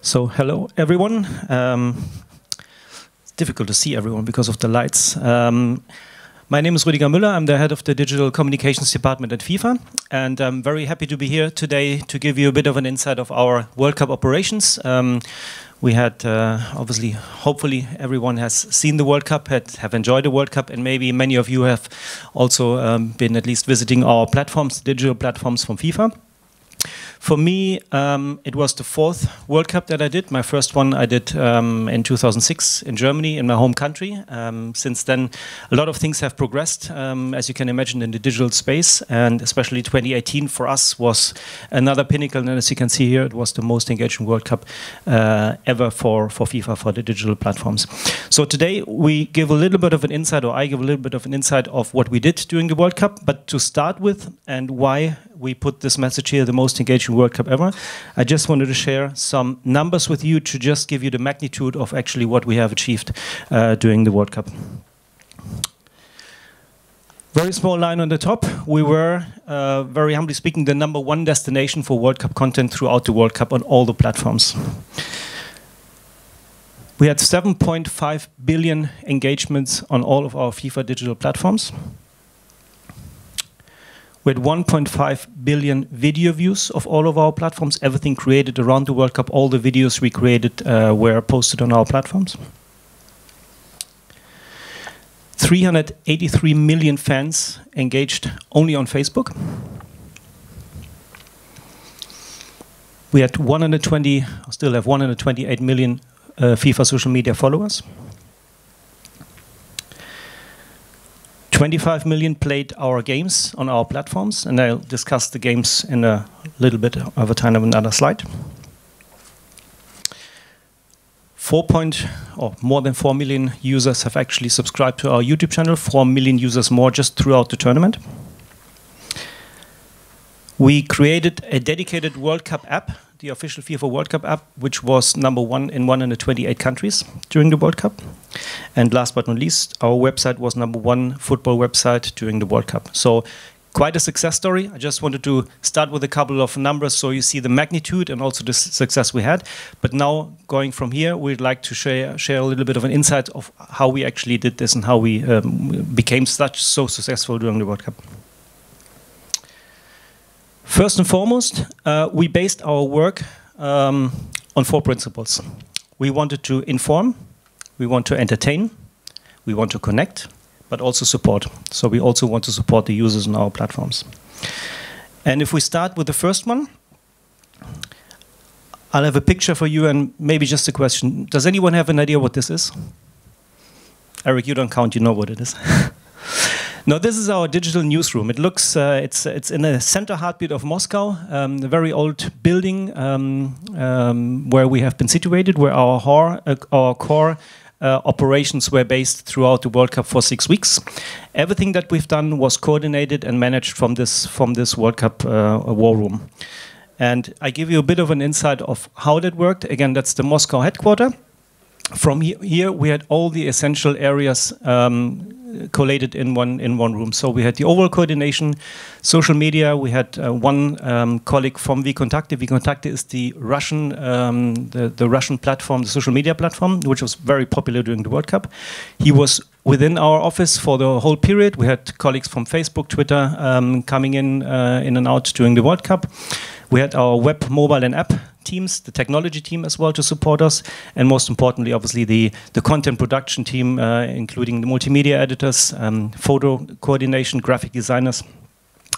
So hello everyone. It's difficult to see everyone because of the lights. My name is Rudiger Muller. I'm the head of the digital communications department at FIFA, and I'm very happy to be here today to give you a bit of an insight of our World Cup operations. We had, obviously, hopefully everyone has seen the World Cup, have enjoyed the World Cup, and maybe many of you have also been at least visiting our platforms, digital platforms from FIFA. For me, it was the fourth World Cup that I did. My first one I did in 2006 in Germany, in my home country. Since then, a lot of things have progressed, as you can imagine, in the digital space. And especially 2018 for us was another pinnacle. And as you can see here, it was the most engaging World Cup ever for FIFA, for the digital platforms. So today, we give a little bit of an insight, or I give a little bit of an insight of what we did during the World Cup. But to start with, and why we put this message here, the most engaging World Cup ever, I just wanted to share some numbers with you to just give you the magnitude of actually what we have achieved during the World Cup. Very small line on the top. We were, very humbly speaking, the #1 destination for World Cup content throughout the World Cup on all the platforms. We had 7.5 billion engagements on all of our FIFA digital platforms. We had 1.5 billion video views of all of our platforms, everything created around the World Cup. All the videos we created were posted on our platforms. 383 million fans engaged only on Facebook. We had still have 128 million FIFA social media followers. 25 million played our games on our platforms, and I'll discuss the games in a little bit of a time of another slide. More than 4 million users have actually subscribed to our YouTube channel, 4 million users more just throughout the tournament. We created a dedicated World Cup app, the official FIFA World Cup app, which was #1 in 128 countries during the World Cup. And last but not least, our website was #1 football website during the World Cup. So quite a success story. I just wanted to start with a couple of numbers so you see the magnitude and also the success we had. But now, going from here, we'd like to share a little bit of an insight of how we actually did this and how we became so successful during the World Cup. First and foremost, we based our work on 4 principles. We wanted to inform, we want to entertain, we want to connect, but also support. So we also want to support the users on our platforms. And if we start with the first one, I'll have a picture for you and maybe just a question. Does anyone have an idea what this is? Eric, you don't count, you know what it is. No, this is our digital newsroom. It looks, it's in the center heartbeat of Moscow, a very old building where we have been situated, where our core operations were based throughout the World Cup for 6 weeks. Everything that we've done was coordinated and managed from this World Cup war room. And I give you a bit of an insight of how that worked. Again, that's the Moscow headquarters. From here, we had all the essential areas collated in one room. So we had the overall coordination, social media. We had one colleague from vKontakte. vKontakte is the Russian, the Russian platform, the social media platform, which was very popular during the World Cup. He was within our office for the whole period. We had colleagues from Facebook, Twitter coming in and out during the World Cup. We had our web, mobile, and app teams, the technology team as well to support us, and most importantly, obviously, the content production team, including the multimedia editors, photo coordination, graphic designers,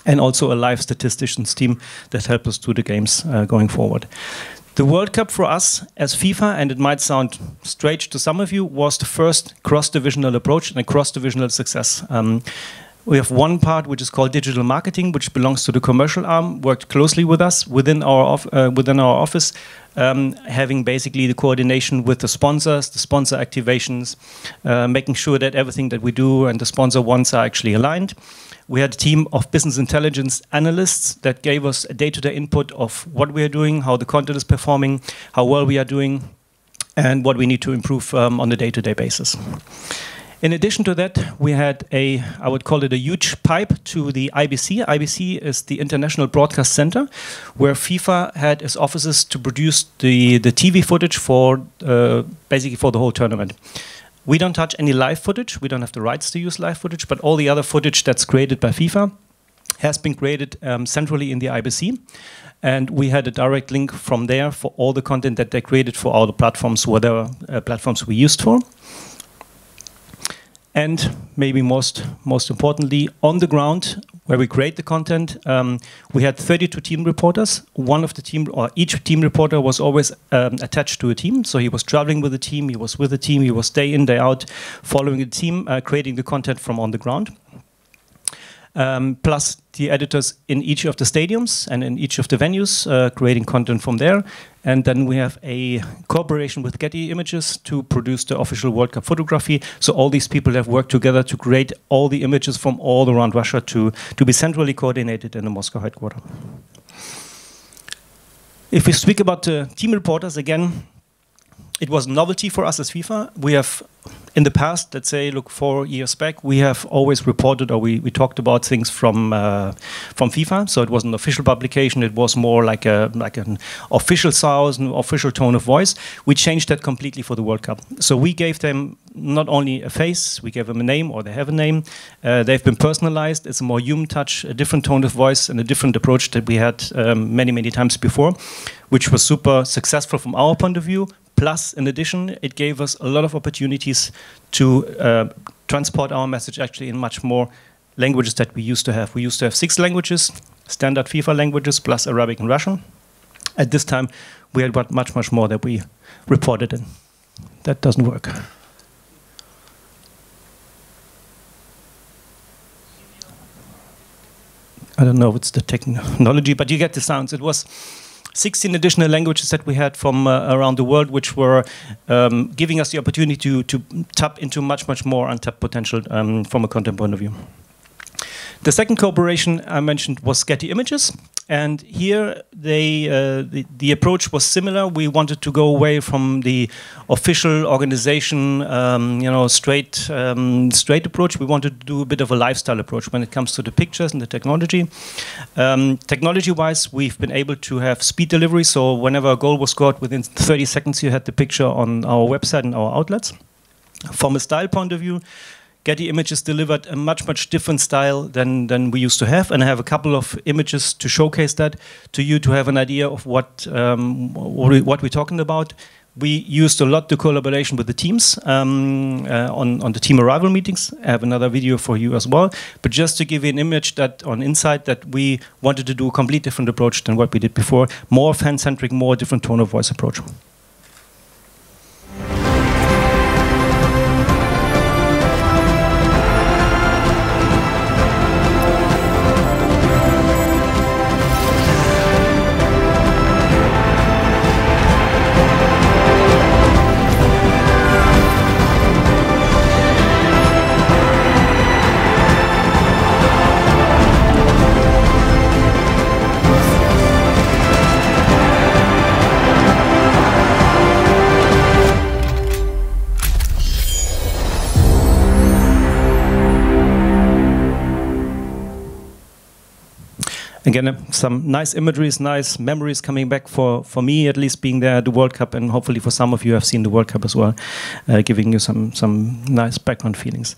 and also a live statisticians team that help us do the games going forward. The World Cup for us as FIFA, and it might sound strange to some of you, was the first cross-divisional approach and a cross-divisional success. We have one part which is called digital marketing, which belongs to the commercial arm, worked closely with us within our office, having basically the coordination with the sponsors, the sponsor activations, making sure that everything that we do and the sponsor wants are actually aligned. We had a team of business intelligence analysts that gave us a day-to-day input of what we are doing, how the content is performing, how well we are doing, and what we need to improve on a day-to-day basis. In addition to that, we had I would call it a huge pipe to the IBC. IBC is the International Broadcast Center, where FIFA had its offices to produce the TV footage for basically for the whole tournament. We don't touch any live footage. We don't have the rights to use live footage, but all the other footage that's created by FIFA has been created centrally in the IBC. And we had a direct link from there for all the content that they created for all the platforms, whatever platforms we used for. And maybe most importantly, on the ground, where we create the content, we had 32 team reporters. One of the team, or each team reporter was always attached to a team. So he was traveling with the team, he was with the team, he was day in, day out, following the team, creating the content from on the ground. Plus the editors in each of the stadiums and in each of the venues, creating content from there. And then we have a cooperation with Getty Images to produce the official World Cup photography. So all these people have worked together to create all the images from all around Russia to be centrally coordinated in the Moscow headquarters. If we speak about the team reporters, again, it was novelty for us as FIFA. We have, in the past, let's say, look 4 years back, we have always reported, or we talked about things from FIFA. So it was an official publication. It was more like an official sound, an official tone of voice. We changed that completely for the World Cup. So we gave them not only a face, we gave them a name, or they have a name. They've been personalized. It's a more human touch, a different tone of voice, and a different approach that we had many times before, which was super successful from our point of view. Plus, in addition, it gave us a lot of opportunities to transport our message actually in much more languages that we used to have. We used to have 6 languages, standard FIFA languages, plus Arabic and Russian. At this time, we had much more that we reported in. That doesn't work. I don't know if it's the technology, but you get the sounds. It was 16 additional languages that we had from around the world, which were giving us the opportunity to tap into much more untapped potential from a content point of view. The second cooperation I mentioned was Getty Images, and here the approach was similar. We wanted to go away from the official organization, straight approach. We wanted to do a bit of a lifestyle approach when it comes to the pictures and the technology. Technology-wise, we've been able to have speed delivery, so whenever a goal was scored, within 30 seconds you had the picture on our website and our outlets. From a style point of view, Getty Images delivered a much different style than we used to have, and I have a couple of images to showcase that to you to have an idea of what we're talking about. We used a lot the collaboration with the teams on the team arrival meetings. I have another video for you as well, but just to give you an image that on insight that we wanted to do a complete different approach than what we did before, more fan-centric, more different tone of voice approach. Again, some nice imageries, nice memories coming back for me, at least being there at the World Cup, and hopefully for some of you have seen the World Cup as well, giving you some nice background feelings.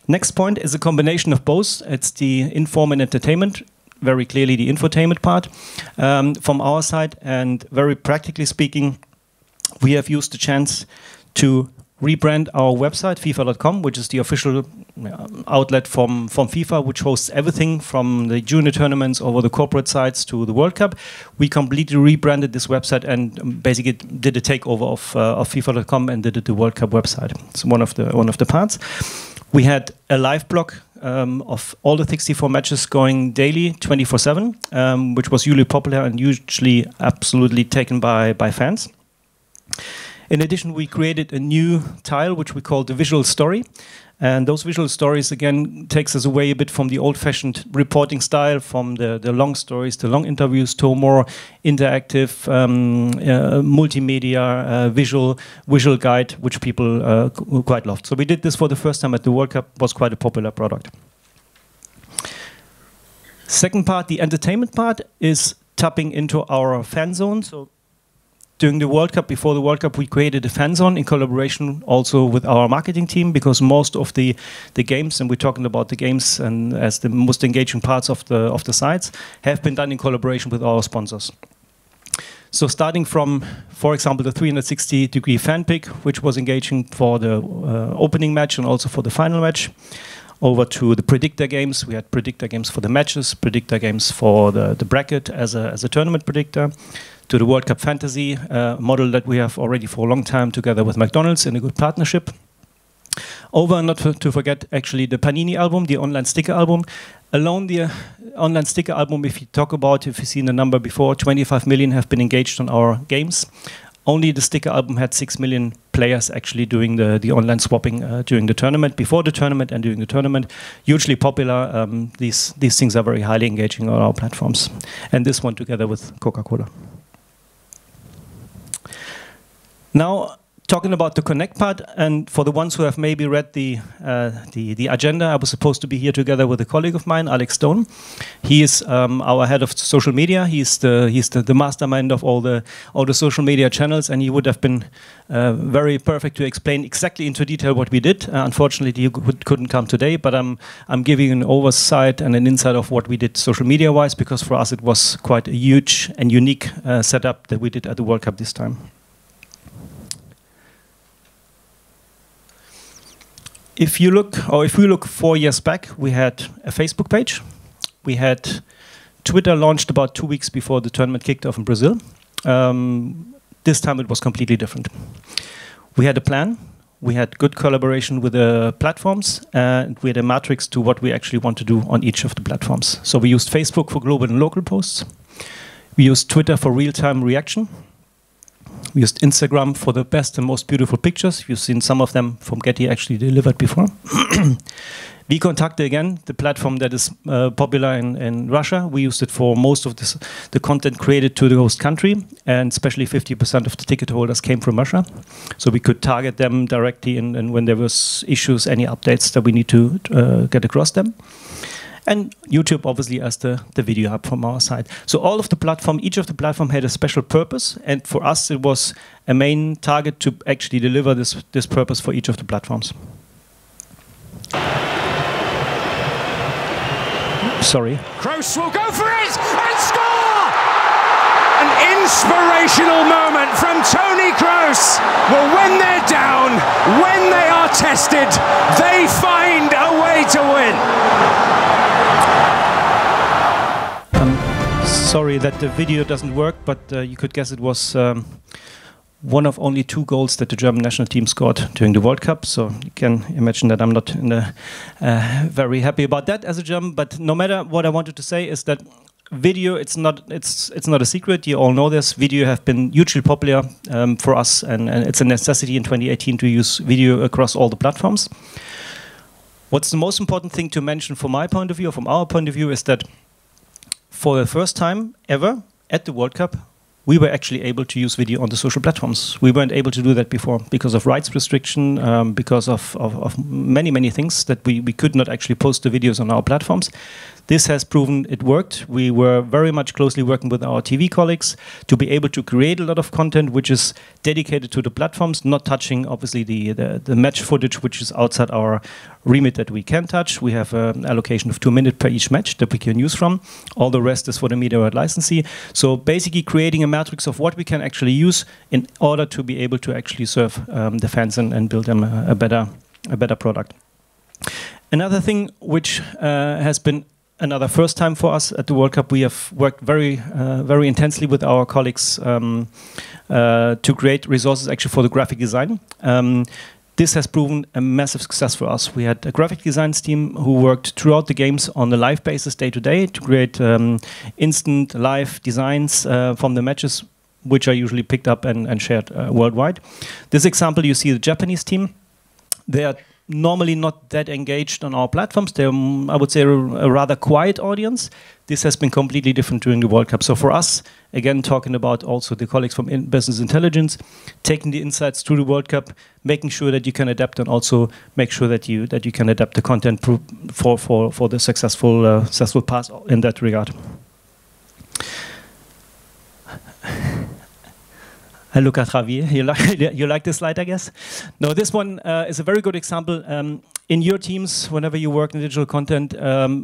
Next point is a combination of both. It's the inform and entertainment, very clearly the infotainment part from our side, and very practically speaking, we have used the chance to rebrand our website, FIFA.com, which is the official outlet from FIFA, which hosts everything from the junior tournaments over the corporate sites to the World Cup. We completely rebranded this website and basically did a takeover of FIFA.com and did it the World Cup website. It's one of the parts. We had a live blog of all the 64 matches going daily, 24/7, which was usually popular and usually absolutely taken by fans. In addition, we created a new tile, which we call the visual story. And those visual stories, again, takes us away a bit from the old-fashioned reporting style, from the long stories, the long interviews, to a more interactive, multimedia, visual guide, which people quite loved. So we did this for the first time at the World Cup. It was quite a popular product. Second part, the entertainment part, is tapping into our fan zone. So during the World Cup, before the World Cup, we created a fan zone in collaboration also with our marketing team, because most of the games, and we're talking about the games and as the most engaging parts of the sites, have been done in collaboration with our sponsors. So starting from, for example, the 360-degree fan pick, which was engaging for the opening match and also for the final match, over to the predictor games. We had predictor games for the matches, predictor games for the bracket as a tournament predictor, to the World Cup Fantasy model that we have already for a long time together with McDonald's in a good partnership. Over, not to forget, actually the Panini album, the online sticker album. Alone the online sticker album, if you you've seen the number before, 25 million have been engaged on our games. Only the sticker album had 6 million players actually doing the online swapping during the tournament, before the tournament and during the tournament. Hugely popular. These things are very highly engaging on our platforms. And this one together with Coca-Cola. Now, talking about the Connect part, and for the ones who have maybe read the agenda, I was supposed to be here together with a colleague of mine, Alex Stone. He is our head of social media. He's the mastermind of all the social media channels, and he would have been very perfect to explain exactly into detail what we did. Unfortunately, he couldn't come today, but I'm giving an oversight and an insight of what we did social media-wise, because for us it was quite a huge and unique setup that we did at the World Cup this time. If we look 4 years back, we had a Facebook page. We had Twitter launched about 2 weeks before the tournament kicked off in Brazil. This time it was completely different. We had a plan. We had good collaboration with the platforms, and we had a matrix to what we actually want to do on each of the platforms. So we used Facebook for global and local posts. We used Twitter for real-time reaction. We used Instagram for the best and most beautiful pictures. You've seen some of them from Getty actually delivered before. Vkontakte, again, the platform that is popular in Russia. We used it for most of the content created to the host country, and especially 50% of the ticket holders came from Russia. So we could target them directly and when there was issues, any updates that we need to get across them. And YouTube, obviously, as the video hub from our side. So all of the platform, each of the platform had a special purpose, and for us it was a main target to actually deliver this purpose for each of the platforms. Sorry. Kroos will go for it and score! An inspirational moment from Toni Kroos. Well, when they're down, when they are tested, they find a way to win. Sorry that the video doesn't work, but you could guess it was one of only 2 goals that the German national team scored during the World Cup. So you can imagine that I'm not very happy about that as a German. But no matter what I wanted to say is that video, it's not a secret. You all know this. Video have been hugely popular for us, and it's a necessity in 2018 to use video across all the platforms. What's the most important thing to mention from my point of view, or from our point of view, is that for the first time ever at the World Cup, we were actually able to use video on the social platforms. We weren't able to do that before because of rights restriction, because of many things that we could not actually post the videos on our platforms. This has proven it worked. We were very much closely working with our TV colleagues to be able to create a lot of content which is dedicated to the platforms, not touching obviously the match footage which is outside our remit that we can touch. We have an allocation of 2 minutes per each match that we can use from. All the rest is for the media right licensee. So basically creating a matrix of what we can actually use in order to be able to actually serve the fans and build them a better product. Another thing which has been another first time for us at the World Cup, we have worked very intensely with our colleagues to create resources actually for the graphic design. This has proven a massive success for us. We had a graphic designs team who worked throughout the games on a live basis day to day to create instant live designs from the matches, which are usually picked up and shared worldwide. This example, you see the Japanese team. They are normally not that engaged on our platforms. They're, I would say, a rather quiet audience. This has been completely different during the World Cup. So for us, again, talking about also the colleagues from business intelligence, taking the insights to the World Cup, making sure that you can adapt, and also make sure that you can adapt the content for the successful pass in that regard. I look at Javier. You like this slide, I guess? No, this one is a very good example. In your teams, whenever you work in digital content,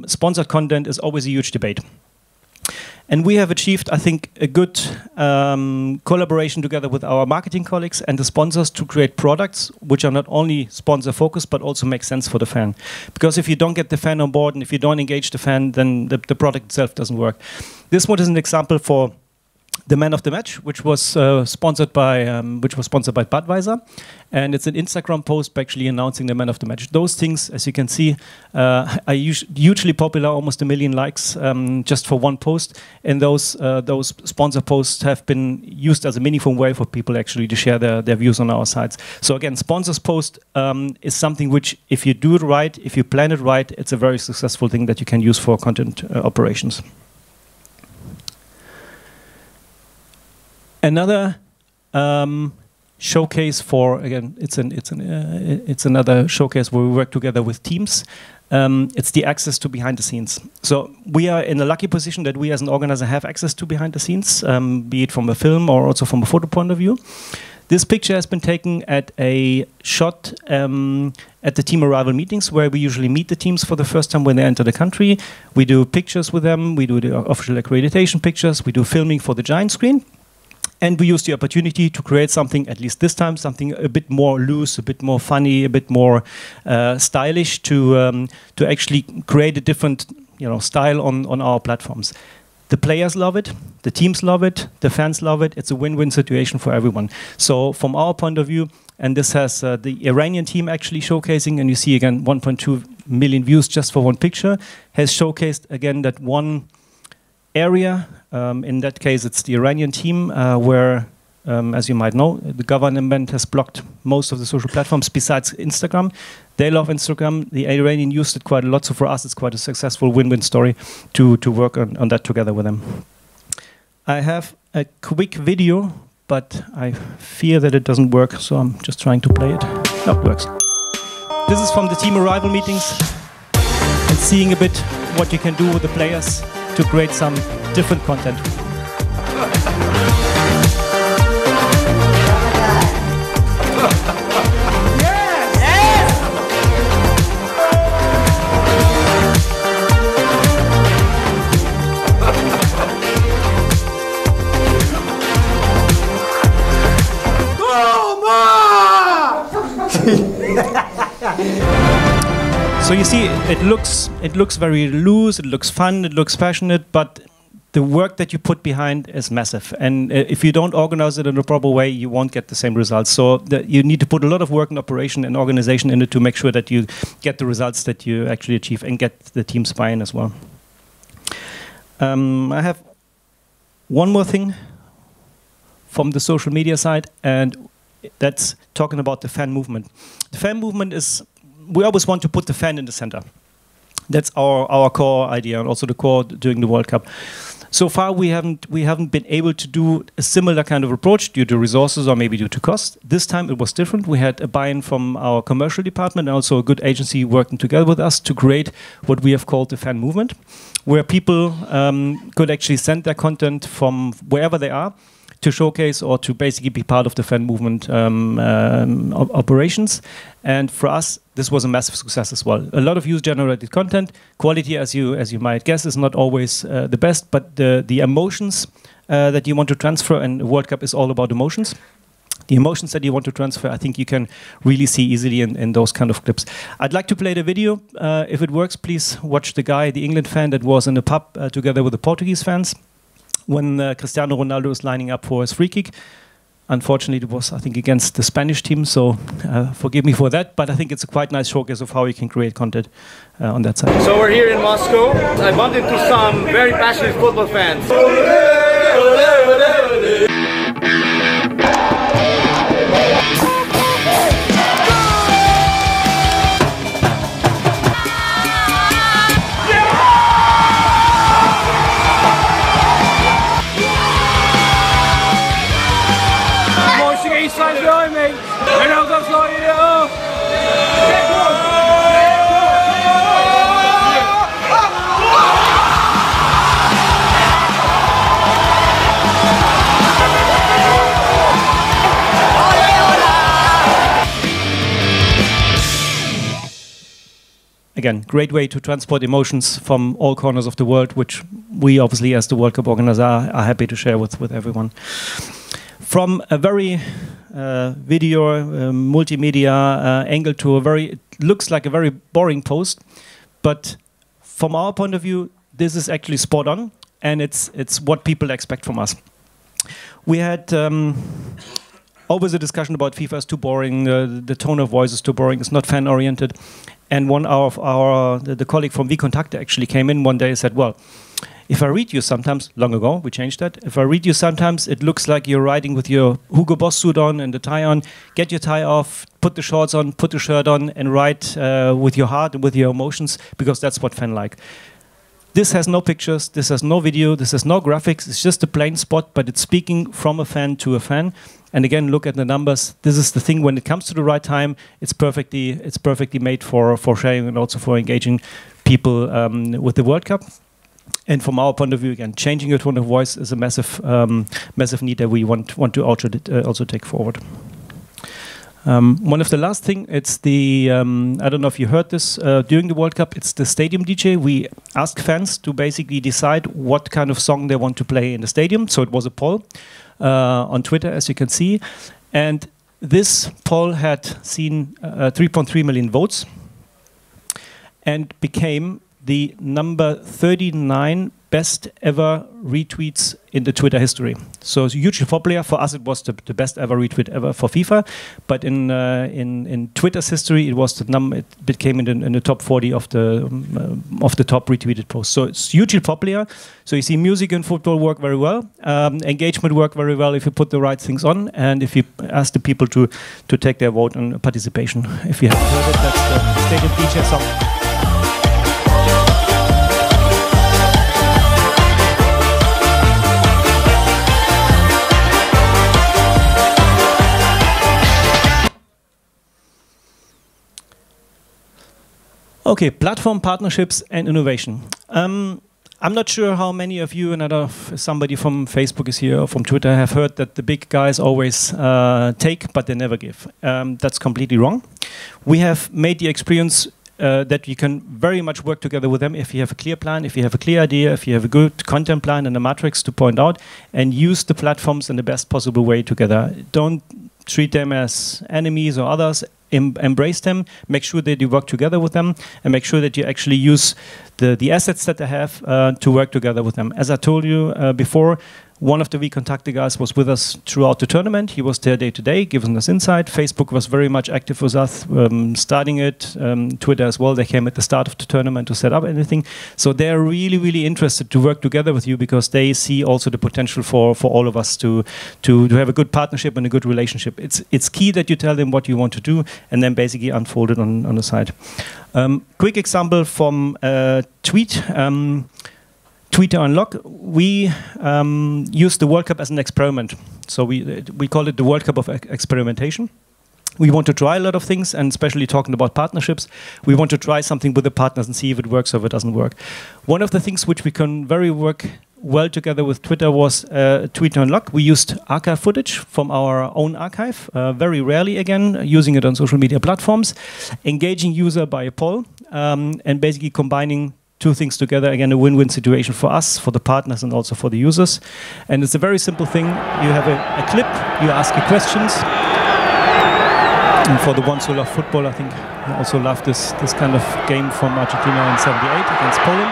sponsored content is always a huge debate. And we have achieved, I think, a good collaboration together with our marketing colleagues and the sponsors to create products which are not only sponsor-focused, but also make sense for the fan. Because if you don't get the fan on board and if you don't engage the fan, then the product itself doesn't work. This one is an example for the man of the match, which was sponsored by Budweiser, and it's an Instagram post actually announcing the man of the match. Those things, as you can see, are hugely popular, almost 1 million likes just for one post. And those sponsor posts have been used as a meaningful way for people actually to share their views on our sites. So again, sponsors post is something which, if you do it right, if you plan it right, it's a very successful thing that you can use for content operations. Another showcase for, again, it's another showcase where we work together with teams. It's the access to behind the scenes. So we are in a lucky position that we as an organizer have access to behind the scenes, be it from a film or also from a photo point of view. This picture has been taken at a shot at the team arrival meetings, where we usually meet the teams for the first time when they enter the country. We do pictures with them, we do the official accreditation pictures, we do filming for the giant screen. And we use the opportunity to create something, at least this time, something a bit more loose, a bit more funny, a bit more stylish to actually create a different style on our platforms. The players love it, the teams love it, the fans love it. It's a win-win situation for everyone. So from our point of view, and this has the Iranian team actually showcasing, and you see again 1.2 million views just for one picture, has showcased again that one area. In that case, it's the Iranian team where, as you might know, the government has blocked most of the social platforms besides Instagram. They love Instagram. The Iranian used it quite a lot. So for us, it's quite a successful win-win story to work on that together with them. I have a quick video, but I fear that it doesn't work. So I'm just trying to play it. No, it works. This is from the team arrival meetings and seeing a bit what you can do with the players to create some different content. So you see, it looks very loose, it looks fun, it looks passionate, but the work that you put behind is massive. And if you don't organize it in a proper way, you won't get the same results. So you need to put a lot of work and operation and organization in it to make sure that you get the results that you actually achieve and get the team's buy-in as well. I have one more thing from the social media side, and that's talking about the fan movement. The fan movement is, we always want to put the fan in the center. That's our core idea, and also the core during the World Cup. So far, we haven't been able to do a similar kind of approach due to resources or maybe due to cost. This time it was different. We had a buy-in from our commercial department and also a good agency working together with us to create what we have called the fan movement, where people could actually send their content from wherever they are to showcase or to basically be part of the fan movement operations. And for us, this was a massive success as well. A lot of user-generated content. Quality, as you might guess, is not always the best, but the emotions that you want to transfer, and the World Cup is all about emotions. The emotions that you want to transfer, I think you can really see easily in those kind of clips. I'd like to play the video. If it works, please watch the guy, the England fan that was in the pub together with the Portuguese fans when Cristiano Ronaldo was lining up for his free kick. Unfortunately, it was, I think, against the Spanish team, so forgive me for that, but I think it's a quite nice showcase of how you can create content on that side. So we're here in Moscow. I bumped into some very passionate football fans. again, great way to transport emotions from all corners of the world, which we obviously, as the World Cup organizer, are happy to share with everyone. From a very video, multimedia angle to a it looks like a very boring post, but from our point of view, this is actually spot on, and it's what people expect from us. We had always a discussion about FIFA is too boring, the tone of voice is too boring, it's not fan-oriented. And one of the colleague from vContacte actually came in one day and said, well, if I read you sometimes, long ago, we changed that, if I read you sometimes, it looks like you're riding with your Hugo Boss suit on and the tie on, get your tie off, put the shorts on, put the shirt on, and ride with your heart and with your emotions, because that's what fans like. This has no pictures, this has no video, this has no graphics, it's just a plain spot, but it's speaking from a fan to a fan. And again, look at the numbers. This is the thing, when it comes to the right time, it's perfectly made for sharing and also for engaging people with the World Cup. And from our point of view, again, changing your tone of voice is a massive need that we want to also take forward. One of the last thing, it's the, I don't know if you heard this during the World Cup, it's the stadium DJ. We ask fans to basically decide what kind of song they want to play in the stadium. So it was a poll on Twitter, as you can see. And this poll had seen 3.3 million votes and became the number 39 best ever retweets in the Twitter history. So it's hugely popular. For us, it was the best ever retweet ever for FIFA. But in Twitter's history, it was the number. It became in the top 40 of the top retweeted posts. So it's hugely popular. So you see, music and football work very well. Engagement work very well if you put the right things on and if you ask the people to take their vote and participation. If you haven't heard it, that's the Stadium DJ song. Okay, platform partnerships and innovation. I'm not sure how many of you, and I don't know if somebody from Facebook is here or from Twitter, have heard that the big guys always take, but they never give. That's completely wrong. We have made the experience that you can very much work together with them if you have a clear plan, if you have a clear idea, if you have a good content plan and a matrix to point out, and use the platforms in the best possible way together. Don't treat them as enemies or others. Embrace them, make sure that you work together with them, and make sure that you actually use the assets that they have to work together with them. As I told you before, one of the vContacte guys was with us throughout the tournament. He was there day to day, giving us insight. Facebook was very much active with us, starting it. Twitter as well. They came at the start of the tournament to set up anything. So they're really, really interested to work together with you because they see also the potential for all of us to have a good partnership and a good relationship. It's key that you tell them what you want to do and then basically unfold it on the side. Quick example from Tweet. Twitter Unlock, we use the World Cup as an experiment. So we call it the World Cup of experimentation. We want to try a lot of things, and especially talking about partnerships, we want to try something with the partners and see if it works or if it doesn't work. One of the things which we can work well together with Twitter was Twitter Unlock. We used archive footage from our own archive, very rarely again, using it on social media platforms, engaging user by a poll, and basically combining two things together, again, a win-win situation for us, for the partners, and also for the users. And it's a very simple thing. You have a clip, you ask your questions. And for the ones who love football, I think you also love this kind of game from Argentina in '78 against Poland.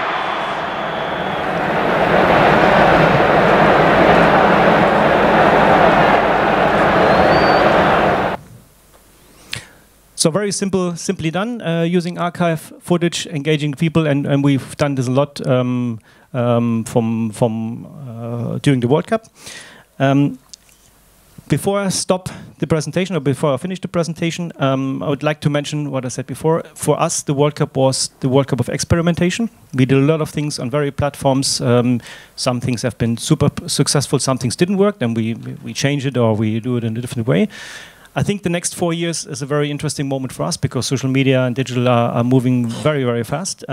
So very simply done, using archive footage, engaging people, and we've done this a lot during the World Cup. Before I stop the presentation, or before I finish the presentation, I would like to mention what I said before. For us, the World Cup was the World Cup of experimentation. We did a lot of things on various platforms. Some things have been super successful, some things didn't work, then we change it or we do it in a different way. I think the next 4 years is a very interesting moment for us because social media and digital are moving very, very fast.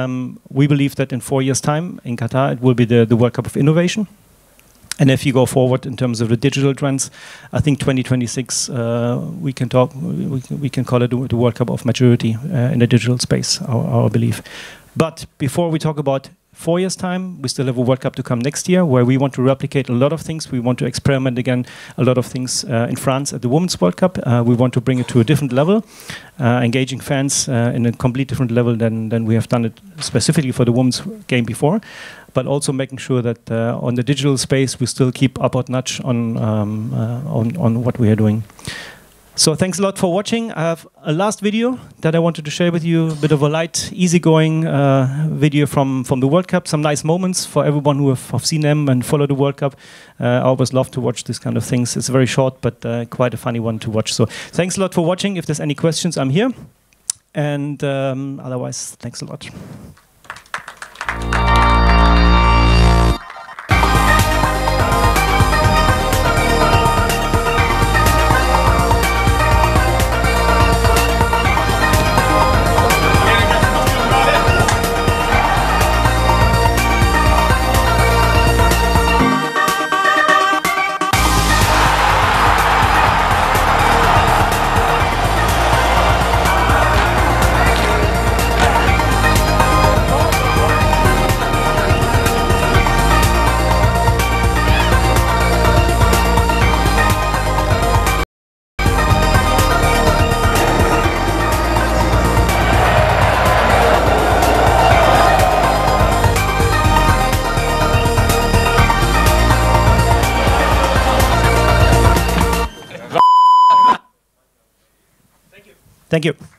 We believe that in 4 years' time in Qatar, it will be the World Cup of innovation. And if you go forward in terms of the digital trends, I think 2026 we can call it the World Cup of maturity in the digital space, our belief. But before we talk about 4 years' time, we still have a World Cup to come next year, where we want to replicate a lot of things. We want to experiment again a lot of things in France at the Women's World Cup. We want to bring it to a different level, engaging fans in a complete different level than we have done it specifically for the women's game before, but also making sure that on the digital space we still keep upward notch on what we are doing. So thanks a lot for watching. I have a last video that I wanted to share with you, a bit of a light, easygoing video from the World Cup, some nice moments for everyone who have seen them and followed the World Cup. I always love to watch this kind of things. It's very short, but quite a funny one to watch. So thanks a lot for watching. If there's any questions, I'm here. And otherwise, thanks a lot. Thank you.